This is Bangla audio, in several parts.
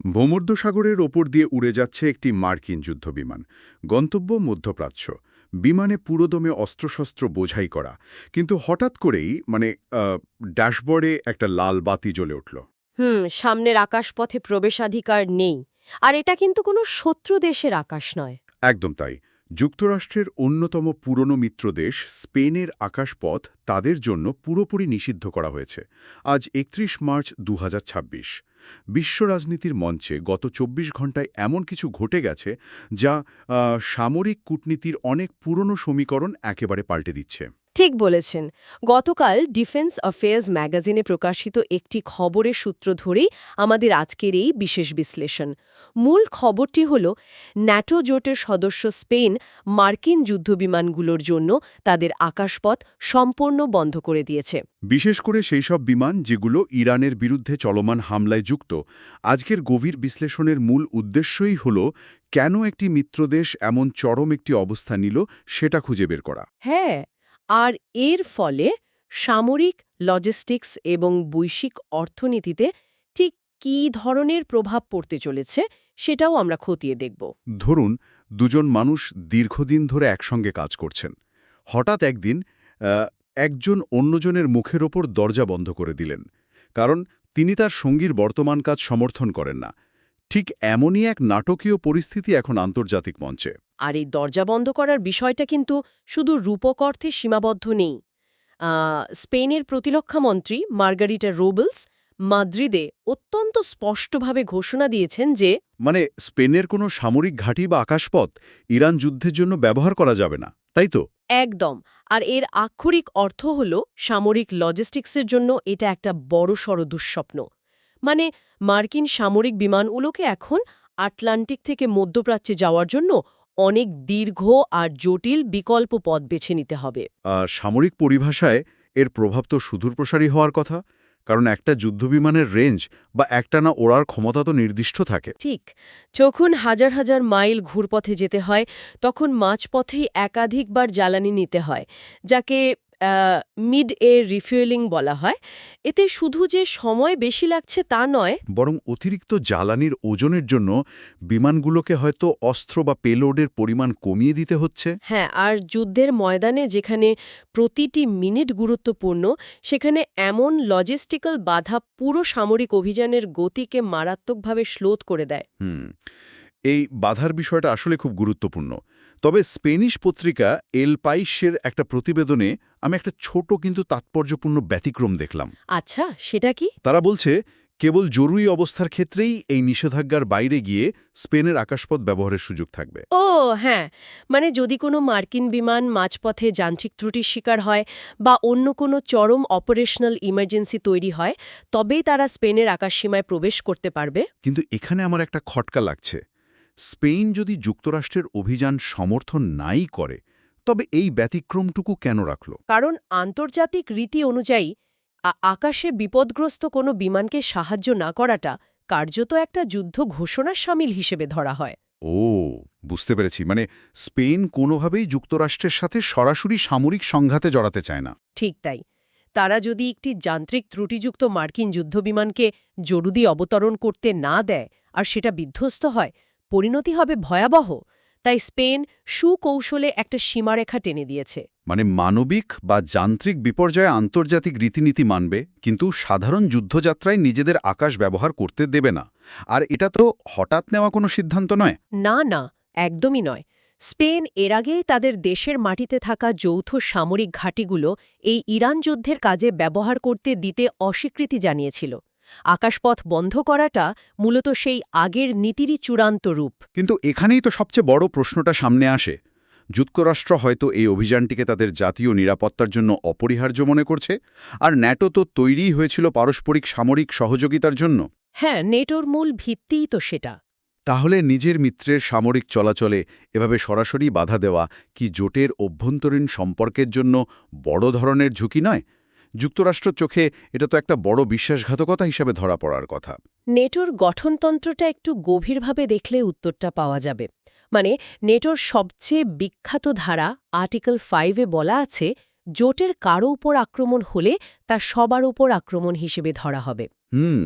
ভূমধ্যসাগরের ওপর দিয়ে উড়ে যাচ্ছে একটি মার্কিন যুদ্ধবিমান। গন্তব্য মধ্যপ্রাচ্য। বিমানে পুরোদমে অস্ত্রশস্ত্র বোঝাই করা, কিন্তু হঠাৎ করেই ড্যাশবোর্ডে একটা লাল বাতি জ্বলে উঠল। সামনের আকাশপথে প্রবেশাধিকার নেই। আর এটা কিন্তু কোনো শত্রু দেশের আকাশ নয়। একদম তাই। যুক্তরাষ্ট্রের অন্যতম পুরনো মিত্রদেশ স্পেনের আকাশপথ তাদের জন্য পুরোপুরি নিষিদ্ধ করা হয়েছে। আজ ৩১ মার্চ ২০২৬। বিশ্ব রাজনীতির মঞ্চে গত ২৪ ঘণ্টায় এমন কিছু ঘটে গেছে যা সামরিক কূটনীতির অনেক পুরনো সমীকরণ একেবারে পাল্টে দিচ্ছে। ঠিক বলেছেন। গতকাল ডিফেন্স অ্যাফেয়ার্স ম্যাগাজিনে প্রকাশিত একটি খবরের সূত্র ধরেই আমাদের আজকের এই বিশেষ বিশ্লেষণ। মূল খবরটি হল ন্যাটো জোটের সদস্য স্পেন মার্কিন যুদ্ধবিমানগুলোর জন্য তাদের আকাশপথ সম্পূর্ণ বন্ধ করে দিয়েছে। বিশেষ করে সেই সব বিমান যেগুলো ইরানের বিরুদ্ধে চলমান হামলায় যুক্ত। আজকের গভীর বিশ্লেষণের মূল উদ্দেশ্যই হল কেন একটি মিত্রদেশ এমন চরম একটি অবস্থা নিল সেটা খুঁজে বের করা। হ্যাঁ, আর এর ফলে সামরিক, লজিস্টিক্স এবং বৈশ্বিক অর্থনীতিতে ঠিক কী ধরনের প্রভাব পড়তে চলেছে সেটাও আমরা খতিয়ে দেখব। ধরুন, দুজন মানুষ দীর্ঘদিন ধরে একসঙ্গে কাজ করছেন। হঠাৎ একদিন একজন অন্যজনের মুখের ওপর দরজা বন্ধ করে দিলেন, কারণ তিনি তার সঙ্গীর বর্তমান কাজ সমর্থন করেন না। ঠিক এমনই এক নাটকীয় পরিস্থিতি এখন আন্তর্জাতিক মঞ্চে। আর এই দরজা বন্ধ করার বিষয়টা কিন্তু শুধু রূপক অর্থে সীমাবদ্ধ নেই। স্পেনের প্রতিরক্ষামন্ত্রী মার্গারিটা রোবেলস মাদ্রিদে অত্যন্ত স্পষ্টভাবে ঘোষণা দিয়েছেন যে স্পেনের কোনো সামরিক ঘাঁটি বা আকাশপথ ইরান যুদ্ধের জন্য ব্যবহার করা যাবে না, তাই তো? একদম। আর এর আক্ষরিক অর্থ হল সামরিক লজিস্টিক্সের জন্য এটা একটা বড়সড় দুঃস্বপ্ন। মার্কিন সামরিক বিমানগুলোকে এখন আটলান্টিক থেকে মধ্যপ্রাচ্যে যাওয়ার জন্য অনেক দীর্ঘ আর জটিল বিকল্প পথ বেছে নিতে হবে। সামরিক পরিভাষায় এর প্রভাব তো সুদূরপ্রসারী হওয়ার কথা, কারণ একটা যুদ্ধবিমানের রেঞ্জ বা একটানা ওড়ার ক্ষমতা তো নির্দিষ্ট থাকে। ঠিক। যখন হাজার হাজার মাইল ঘুরপথে যেতে হয়, তখন মাঝপথেই একাধিকবার জ্বালানি নিতে হয়, যাকে মিড এয়ার রিফুয়েলিং বলা হয়। এতে শুধু যে সময় বেশি লাগছে তা নয়, বরং অতিরিক্ত জ্বালানির ওজনের জন্য বিমানগুলোকে হয়তো অস্ত্র বা পেলোডের পরিমাণ কমিয়ে দিতে হচ্ছে। হ্যাঁ, আর যুদ্ধের ময়দানে যেখানে প্রতিটি মিনিট গুরুত্বপূর্ণ, সেখানে এমন লজিস্টিক্যাল বাধা পুরো সামরিক অভিযানের গতিকে মারাত্মকভাবে শ্লোথ করে দেয়। এই বাধার বিষয়টা আসলে খুব গুরুত্বপূর্ণ। তবে স্পেনিশ পত্রিকা এল পাইসের একটা প্রতিবেদনে আমি একটা ছোট কিন্তু তাৎপর্যপূর্ণ ব্যতিক্রম দেখলাম। আচ্ছা, সেটা কি? তারা বলছে, কেবল জরুরি অবস্থার ক্ষেত্রেই এই নিষেধাজ্ঞার বাইরে গিয়ে স্পেনের আকাশপথ ব্যবহারের সুযোগ থাকবে। ও হ্যাঁ, যদি কোনো মার্কিন বিমান মাঝপথে যান্ত্রিক ত্রুটির শিকার হয় বা অন্য কোনো চরম অপারেশনাল ইমার্জেন্সি তৈরি হয়, তবেই তারা স্পেনের আকাশসীমায় প্রবেশ করতে পারবে। কিন্তু এখানে আমার একটা খটকা লাগছে। স্পেন যদি যুক্তরাষ্ট্রের অভিযান সমর্থন নাই করে, তবে এই ব্যতিক্রমটুকু কেন রাখল? কারণ আন্তর্জাতিক রীতি অনুযায়ী আকাশে বিপদগ্রস্ত কোনো বিমানকে সাহায্য না করাটা কার্যত একটা যুদ্ধ ঘোষণার শামিল হিসেবে ধরা হয়। ও, বুঝতে পেরেছি। স্পেন কোনোভাবেই যুক্তরাষ্ট্রের সাথে সরাসরি সামরিক সংঘাতে জড়াতে চায় না। ঠিক তাই। তারা যদি একটি যান্ত্রিক ত্রুটিযুক্ত মার্কিন যুদ্ধবিমানকে জরুরি অবতরণ করতে না দেয় আর সেটা বিধ্বস্ত হয়, পরিণতি হবে ভয়াবহ। তাই স্পেন সুকৌশলে একটা সীমারেখা টেনে দিয়েছে। মানবিক বা যান্ত্রিক বিপর্যয়ে আন্তর্জাতিক রীতিনীতি মানবে, কিন্তু সাধারণ যুদ্ধযাত্রায় নিজেদের আকাশ ব্যবহার করতে দেবে না। আর এটা তো হঠাৎ নেওয়া কোনো সিদ্ধান্ত নয়। না না, একদমই নয়। স্পেন এর আগেই তাদের দেশের মাটিতে থাকা যৌথ সামরিক ঘাঁটিগুলো এই ইরান যুদ্ধের কাজে ব্যবহার করতে দিতে অস্বীকৃতি জানিয়েছিল। আকাশপথ বন্ধ করাটা মূলত সেই আগের নীতিরই চূড়ান্ত রূপ। কিন্তু এখানেই তো সবচেয়ে বড় প্রশ্নটা সামনে আসে। যুক্তরাষ্ট্র হয়তো এই অভিযানটিকে তাদের জাতীয় নিরাপত্তার জন্য অপরিহার্য মনে করছে, আর ন্যাটো তো তৈরিই হয়েছিল পারস্পরিক সামরিক সহযোগিতার জন্য। হ্যাঁ, নেটোর মূল ভিত্তিই তো সেটা। তাহলে নিজের মিত্রের সামরিক চলাচলে এভাবে সরাসরি বাধা দেওয়া কি জোটের অভ্যন্তরীণ সম্পর্কের জন্য বড় ধরনের ঝুঁকি নয়? যুক্তরাষ্ট্রের চোখে এটা তো একটা বড় বিশ্বাসঘাতকতা হিসাবে ধরা পড়ার কথা। নেটোর গঠনতন্ত্রটা একটু গভীরভাবে দেখলে উত্তরটা পাওয়া যাবে। নেটোর সবচেয়ে বিখ্যাত ধারা আর্টিকেল 5-এ বলা আছে, জোটের কারো উপর আক্রমণ হলে তা সবার উপর আক্রমণ হিসেবে ধরা হবে। হুম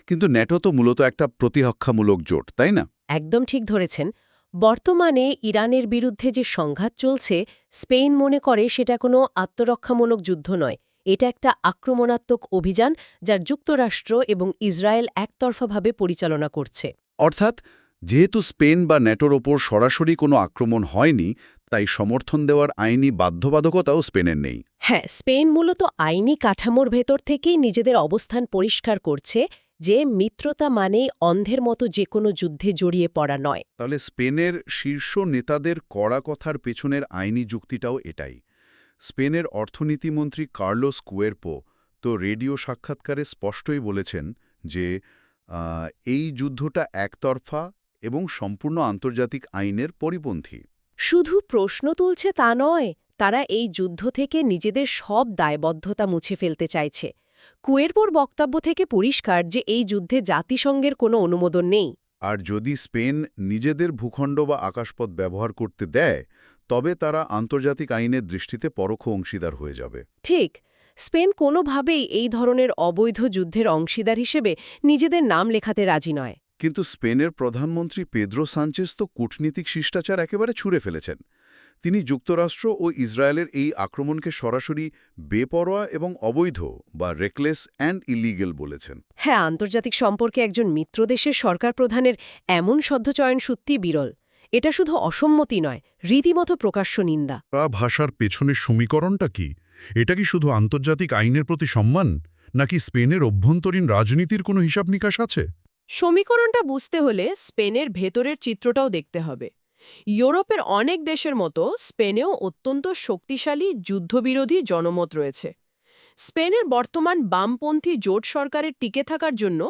কিন্তু ন্যাটো তো মূলত একটা প্রতিরক্ষামূলক জোট, তাই না? একদম ঠিক ধরেছেন। বর্তমানে ইরানের বিরুদ্ধে যে সংঘাত চলছে, স্পেন মনে করে সেটা কোনো আত্মরক্ষামূলক যুদ্ধ নয়। এটা একটা আক্রমণাত্মক অভিযান যা যুক্তরাষ্ট্র এবং ইসরায়েল একতরফাভাবে পরিচালনা করছে। অর্থাৎ যেহেতু স্পেন বা ন্যাটোর ওপর সরাসরি কোনো আক্রমণ হয়নি, তাই সমর্থন দেওয়ার আইনি বাধ্যবাধকতাও স্পেনের নেই। হ্যাঁ, স্পেন মূলত আইনি কাঠামোর ভেতর থেকেই নিজেদের অবস্থান পরিষ্কার করছে যে মিত্রতা মানেই অন্ধের মতো যে কোনো যুদ্ধে জড়িয়ে পড়া নয়। তাহলে স্পেনের শীর্ষ নেতাদের কড়া কথার পেছনের আইনি যুক্তিটাও এটাই। স্পেনের অর্থনীতিমন্ত্রী কার্লোস কুয়েরপো তো রেডিও সাক্ষাৎকারে স্পষ্টই বলেছেন যে এই যুদ্ধটা একতরফা এবং সম্পূর্ণ আন্তর্জাতিক আইনের পরিপন্থী। শুধু প্রশ্ন তুলছে তা নয়, তারা এই যুদ্ধ থেকে নিজেদের সব দায়বদ্ধতা মুছে ফেলতে চাইছে। কুয়েরপোর বক্তব্য থেকে পরিষ্কার যে এই যুদ্ধে জাতিসংঘের কোনো অনুমোদন নেই। আর যদি স্পেন নিজেদের ভূখণ্ড বা আকাশপথ ব্যবহার করতে দেয়, তবে তারা আন্তর্জাতিক আইনের দৃষ্টিতে পরোক্ষ অংশীদার হয়ে যাবে। ঠিক, স্পেন কোনোভাবেই এই ধরনের অবৈধ যুদ্ধের অংশীদার হিসেবে নিজেদের নাম লেখাতে রাজি নয়। কিন্তু স্পেনের প্রধানমন্ত্রী পেদ্রো সানচেজ তো কূটনীতিক শিষ্টাচার একেবারে ছুঁড়ে ফেলেছেন। তিনি যুক্তরাষ্ট্র ও ইসরায়েলের এই আক্রমণকে সরাসরি বেপরোয়া এবং অবৈধ বা রেকলেস অ্যান্ড ইলিগেল বলেছেন। হ্যাঁ, আন্তর্জাতিক সম্পর্কে একজন মিত্রদেশের সরকার প্রধানের এমন সদ্যচয়ন সত্যিই বিরল। এটা শুধু অসম্মতি নয়, রীতিমতো প্রকাশ্য নিন্দা। ভাষার পেছনের সমীকরণটা কি? এটা কি শুধু আন্তর্জাতিক আইনের প্রতি সম্মান, নাকি স্পেনের অভ্যন্তরীণ রাজনীতির কোনো হিসাব নিকাশ আছে? সমীকরণটা বুঝতে হলে স্পেনের ভেতরের চিত্রটাও দেখতে হবে। ইউরোপের অনেক দেশের মতো স্পেনেও অত্যন্ত শক্তিশালী যুদ্ধবিরোধী জনমত রয়েছে। স্পেনের বর্তমান বামপন্থী জোট সরকারের টিকে থাকার জন্য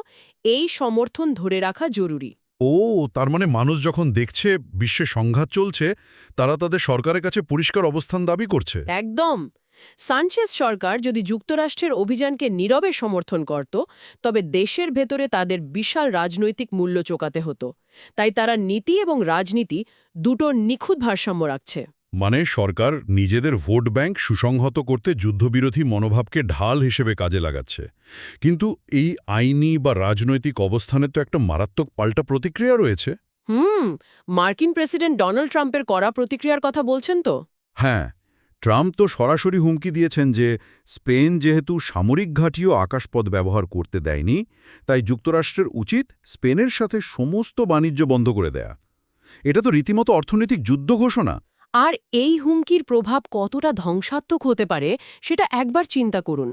এই সমর্থন ধরে রাখা জরুরি। ও, তার মানে মানুষ যখন দেখছে বিশ্বে সংঘাত চলছে, তারা তাদের সরকারের কাছে পরিষ্কার অবস্থান দাবি করছে। একদম। সানচেজ সরকার যদি যুক্তরাষ্ট্রের অভিযানকে নীরবে সমর্থন করত, তবে দেশের ভেতরে তাদের বিশাল রাজনৈতিক মূল্য চোকাতে হতো। তাই তারা নীতি এবং রাজনীতি দুটোর নিখুঁত ভারসাম্য রাখছে। মানে সরকার নিজেদের ভোট ব্যাংক সুসংহত করতে যুদ্ধবিরোধী মনোভাবকে ঢাল হিসেবে কাজে লাগাচ্ছে। কিন্তু এই আইনি বা রাজনৈতিক অবস্থানে তো একটা মারাত্মক পাল্টা প্রতিক্রিয়া রয়েছে। মার্কিন প্রেসিডেন্ট ডোনাল্ড ট্রাম্পের কড়া প্রতিক্রিয়ার কথা বলছেন তো? হ্যাঁ, ট্রাম্প তো সরাসরি হুমকি দিয়েছেন যে স্পেন যেহেতু সামরিক ঘাঁটি ও আকাশপথ ব্যবহার করতে দেয়নি, তাই যুক্তরাষ্ট্রের উচিত স্পেনের সাথে সমস্ত বাণিজ্য বন্ধ করে দেয়া। এটা তো রীতিমতো অর্থনৈতিক যুদ্ধ ঘোষণা। আর এই হুমকির প্রভাব কতটা ধ্বংসাত্মক হতে পারে সেটা একবার চিন্তা করুন।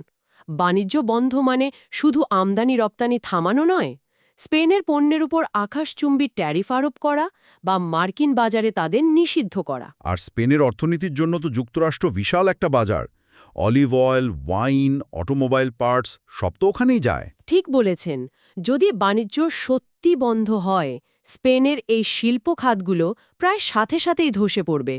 বাণিজ্য বন্ধ মানে শুধু আমদানি রপ্তানি থামানো নয়, স্পেনের পণ্যের উপর আকাশচুম্বী ট্যারিফ আরোপ করা বা মার্কিন বাজারে তাদের নিষিদ্ধ করা। আর স্পেনের অর্থনীতির জন্য তো যুক্তরাষ্ট্র বিশাল একটা বাজার। Olive oil, wine, automobile parts সব তো ওখানেই যায়। ঠিক বলেছেন, যদি বাণিজ্য সত্যি বন্ধ হয়, স্পেনের এই শিল্প খাতগুলো প্রায় সাথে সাথেই ধসে পড়বে।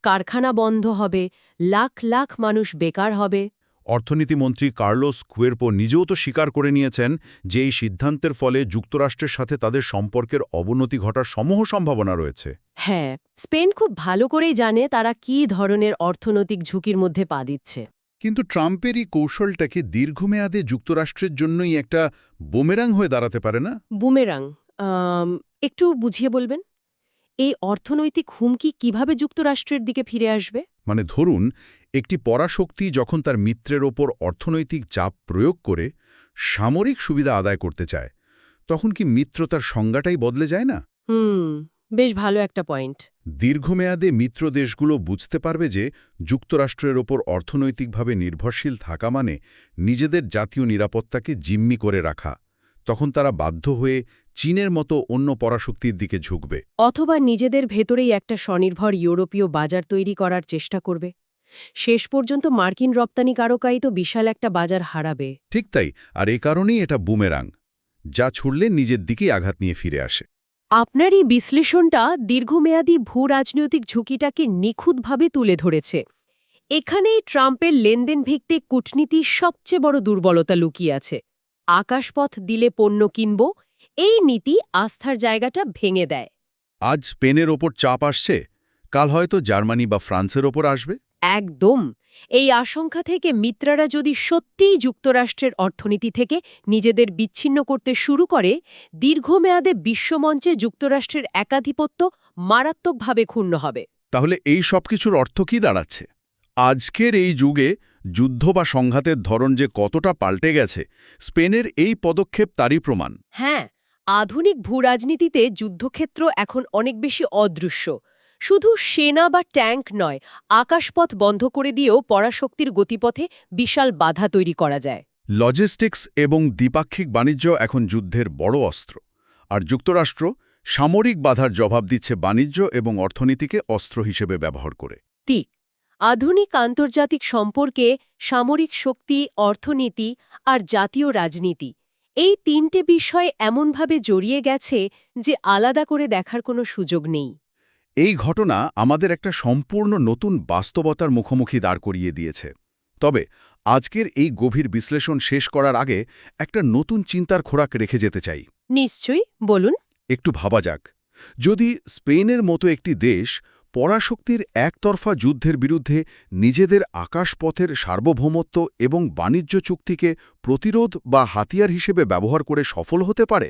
কারখানা বন্ধ হবে, লাখ লাখ মানুষ বেকার হবে। অর্থনীতিমন্ত্রী কার্লোস কুয়েরপো নিজেও তো স্বীকার করে নিয়েছেন যে এই সিদ্ধান্তের ফলে যুক্তরাষ্ট্রের সাথে তাদের সম্পর্কের অবনতি ঘটার সমূহ সম্ভাবনা রয়েছে। হ্যাঁ, স্পেন খুব ভালো করেই জানে তারা কী ধরনের অর্থনৈতিক ঝুঁকির মধ্যে পা দিচ্ছে। কিন্তু ট্রাম্পের এই কৌশলটাকে দীর্ঘমেয়াদে যুক্তরাষ্ট্রের জন্যই একটা বুমেরাং হয়ে দাঁড়াতে পারে না? বুমেরাং, একটু বুঝিয়ে বলবেন? এই অর্থনৈতিক হুমকি কিভাবে যুক্তরাষ্ট্রের দিকে ফিরে আসবে? মানে ধরুন, একটি পরাশক্তি যখন তার মিত্রের ওপর অর্থনৈতিক চাপ প্রয়োগ করে সামরিক সুবিধা আদায় করতে চায়, তখন কি মিত্রতার সংজ্ঞাটাই বদলে যায় না? বেশ ভালো একটা পয়েন্ট। দীর্ঘমেয়াদে মিত্র দেশগুলো বুঝতে পারবে যে যুক্তরাষ্ট্রের ওপর অর্থনৈতিকভাবে নির্ভরশীল থাকা মানে নিজেদের জাতীয় নিরাপত্তাকে জিম্মি করে রাখা। তখন তারা বাধ্য হয়ে চীনের মতো অন্য পরাশক্তির দিকে ঝুঁকবে। অথবা নিজেদের ভেতরেই একটা স্বনির্ভর ইউরোপীয় বাজার তৈরি করার চেষ্টা করবে। শেষ পর্যন্ত মার্কিন রপ্তানিকারকাই তো বিশাল একটা বাজার হারাবে। ঠিক তাই, আর এ কারণেই এটা বুমেরাং, যা ছুড়লে নিজের দিকেই আঘাত নিয়ে ফিরে আসে। আপনার এই বিশ্লেষণটা দীর্ঘমেয়াদী ভূ-রাজনৈতিক ঝুঁকিটাকে নিখুঁতভাবে তুলে ধরেছে। এখানেই ট্রাম্পের লেনদেন ভিত্তিক কূটনীতির সবচেয়ে বড় দুর্বলতা লুকিয়ে আছে। আকাশপথ দিলে পণ্য কিনব, এই নীতি আস্থার জায়গাটা ভেঙে দেয়। আজ স্পেনের ওপর চাপ আসছে, কাল হয়তো জার্মানি বা ফ্রান্সের ওপর আসবে। একদম। এই আশঙ্কা থেকে মিত্ররা যদি সত্যিই যুক্তরাষ্ট্রের অর্থনীতি থেকে নিজেদের বিচ্ছিন্ন করতে শুরু করে, দীর্ঘমেয়াদে বিশ্বমঞ্চে যুক্তরাষ্ট্রের একাধিপত্য মারাত্মকভাবে ক্ষুণ্ণ হবে। তাহলে এই সব কিছুর অর্থ কি দাঁড়াচ্ছে? আজকের এই যুগে যুদ্ধ বা সংঘাতের ধরন যে কতটা পাল্টে গেছে, স্পেনের এই পদক্ষেপ তারই প্রমাণ। হ্যাঁ, আধুনিক ভূরাজনীতিতে যুদ্ধক্ষেত্র এখন অনেক বেশি অদৃশ্য। শুধু সেনা বা ট্যাঙ্ক নয়, আকাশপথ বন্ধ করে দিয়েও পরাশক্তির গতিপথে বিশাল বাধা তৈরি করা যায়। লজিস্টিক্স এবং দ্বিপাক্ষিক বাণিজ্য এখন যুদ্ধের বড় অস্ত্র, আর যুক্তরাষ্ট্র সামরিক বাধার জবাব দিচ্ছে বাণিজ্য এবং অর্থনীতিকে অস্ত্র হিসেবে ব্যবহার করে। ঠিক, আধুনিক আন্তর্জাতিক সম্পর্কে সামরিক শক্তি, অর্থনীতি আর জাতীয় রাজনীতি, এই তিনটে বিষয় এমনভাবে জড়িয়ে গেছে যে আলাদা করে দেখার কোনো সুযোগ নেই। এই ঘটনা আমাদের একটা সম্পূর্ণ নতুন বাস্তবতার মুখোমুখি দাঁড় করিয়ে দিয়েছে। তবে আজকের এই গভীর বিশ্লেষণ শেষ করার আগে একটা নতুন চিন্তার খোরাক রেখে যেতে চাই। নিশ্চয়ই, বলুন। একটু ভাবা যাক, যদি স্পেনের মতো একটি দেশ পরাশক্তির একতরফা যুদ্ধের বিরুদ্ধে নিজেদের আকাশপথের সার্বভৌমত্ব এবং বাণিজ্য চুক্তিকে প্রতিরোধ বা হাতিয়ার হিসেবে ব্যবহার করে সফল হতে পারে,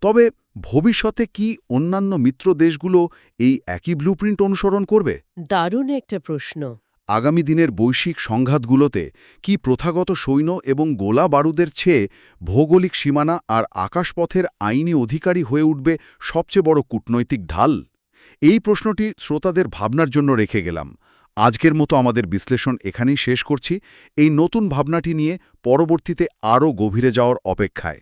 তবে ভবিষ্যতে কি অন্যান্য মিত্র দেশগুলো এই একই ব্লুপ্রিন্ট অনুসরণ করবে? দারুণ একটা প্রশ্ন। আগামী দিনের বৈশ্বিক সংঘাতগুলোতে কি প্রথাগত সৈন্য এবং গোলা বারুদের চেয়ে ভৌগোলিক সীমানা আর আকাশপথের আইনি অধিকারী হয়ে উঠবে সবচেয়ে বড় কূটনৈতিক ঢাল? এই প্রশ্নটি শ্রোতাদের ভাবনার জন্য রেখে গেলাম। আজকের মতো আমাদের বিশ্লেষণ এখানেই শেষ করছি, এই নতুন ভাবনাটি নিয়ে পরবর্তীতে আরও গভীরে যাওয়ার অপেক্ষায়।